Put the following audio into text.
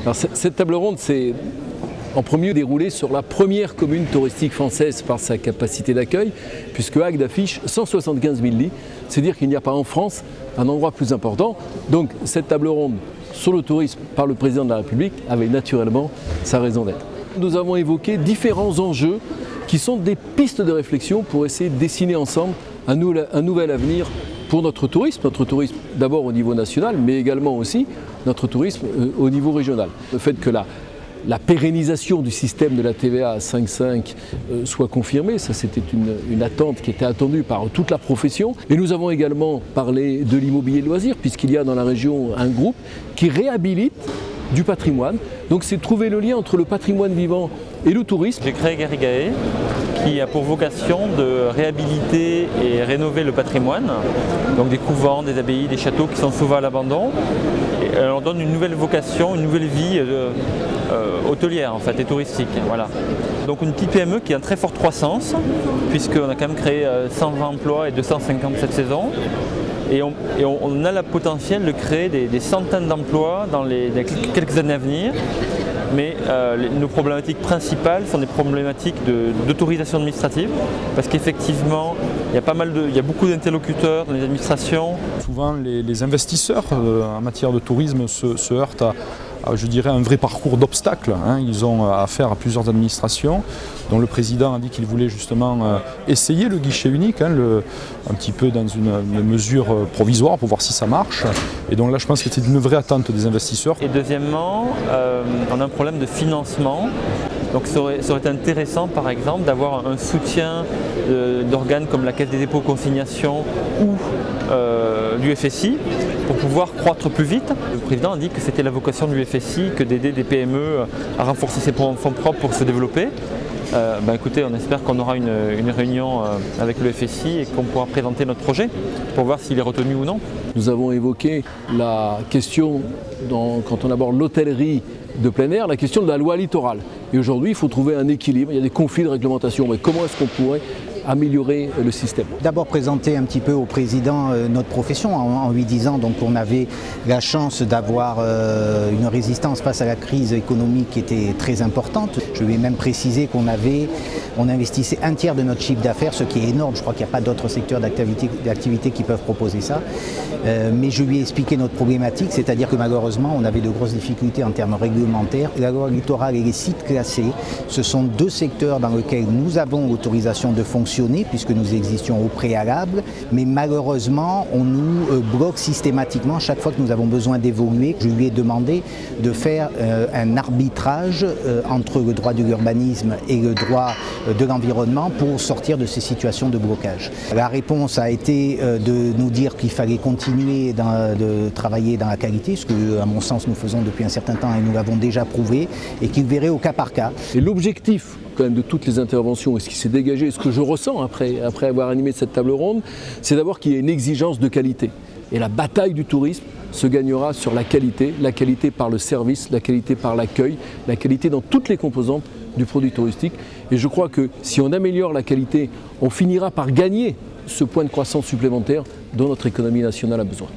Alors, cette table ronde, c'est en premier lieu déroulée sur la première commune touristique française par sa capacité d'accueil, puisque Agde affiche 175 000 lits. C'est dire qu'il n'y a pas en France un endroit plus important. Donc cette table ronde sur le tourisme par le président de la République avait naturellement sa raison d'être. Nous avons évoqué différents enjeux qui sont des pistes de réflexion pour essayer de dessiner ensemble un nouvel avenir pour notre tourisme d'abord au niveau national, mais également aussi notre tourisme au niveau régional. Le fait que la pérennisation du système de la TVA à 5,5 soit confirmée, ça c'était une attente qui était attendue par toute la profession. Et nous avons également parlé de l'immobilier de loisirs, puisqu'il y a dans la région un groupe qui réhabilite du patrimoine. Donc c'est trouver le lien entre le patrimoine vivant et le tourisme. J'ai créé Garrigae, qui a pour vocation de réhabiliter et rénover le patrimoine, donc des couvents, des abbayes, des châteaux qui sont souvent à l'abandon. Et on leur donne une nouvelle vocation, une nouvelle vie hôtelière en fait, et touristique. Voilà. Donc une petite PME qui a une très forte croissance, puisqu'on a quand même créé 120 emplois et 250 cette saison. Et on a le potentiel de créer des centaines d'emplois dans les quelques années à venir. Mais nos problématiques principales sont des problématiques d'autorisation administrative, parce qu'effectivement, il y a beaucoup d'interlocuteurs dans les administrations. Souvent, les investisseurs en matière de tourisme se heurtent à je dirais, un vrai parcours d'obstacles. Ils ont affaire à plusieurs administrations, dont le président a dit qu'il voulait justement essayer le guichet unique, un petit peu dans une mesure provisoire pour voir si ça marche. Et donc là, je pense que c'est une vraie attente des investisseurs. Et deuxièmement, on a un problème de financement. Donc ça aurait été intéressant, par exemple, d'avoir un soutien d'organes comme la Caisse des dépôts et consignations ou du FSI pour pouvoir croître plus vite. Le président a dit que c'était la vocation du FSI que d'aider des PME à renforcer ses fonds propres pour se développer. Écoutez, on espère qu'on aura une réunion avec le FSI et qu'on pourra présenter notre projet pour voir s'il est retenu ou non. Nous avons évoqué la question, quand on aborde l'hôtellerie de plein air, la question de la loi littorale. Et aujourd'hui, il faut trouver un équilibre, il y a des conflits de réglementation. Mais comment est-ce qu'on pourrait améliorer le système? D'abord présenter un petit peu au président notre profession en lui disant donc qu'on avait la chance d'avoir une résistance face à la crise économique qui était très importante. Je lui ai même précisé qu'on investissait un tiers de notre chiffre d'affaires, ce qui est énorme. Je crois qu'il n'y a pas d'autres secteurs d'activité qui peuvent proposer ça. Mais je lui ai expliqué notre problématique, c'est-à-dire que malheureusement on avait de grosses difficultés en termes réglementaires. La loi littorale et les sites classés, ce sont deux secteurs dans lesquels nous avons l'autorisation de fonctionner puisque nous existions au préalable, mais malheureusement on nous bloque systématiquement chaque fois que nous avons besoin d'évoluer. Je lui ai demandé de faire un arbitrage entre le droit de l'urbanisme et le droit de l'environnement pour sortir de ces situations de blocage. La réponse a été de nous dire qu'il fallait continuer de travailler dans la qualité, ce que à mon sens nous faisons depuis un certain temps et nous l'avons déjà prouvé, et qu'il verrait au cas par cas. Et l'objectif quand même de toutes les interventions, et ce qui s'est dégagé, ce que je ressens après avoir animé cette table ronde, c'est d'abord qu'il y a une exigence de qualité. Et la bataille du tourisme se gagnera sur la qualité par le service, la qualité par l'accueil, la qualité dans toutes les composantes du produit touristique. Et je crois que si on améliore la qualité, on finira par gagner ce point de croissance supplémentaire dont notre économie nationale a besoin.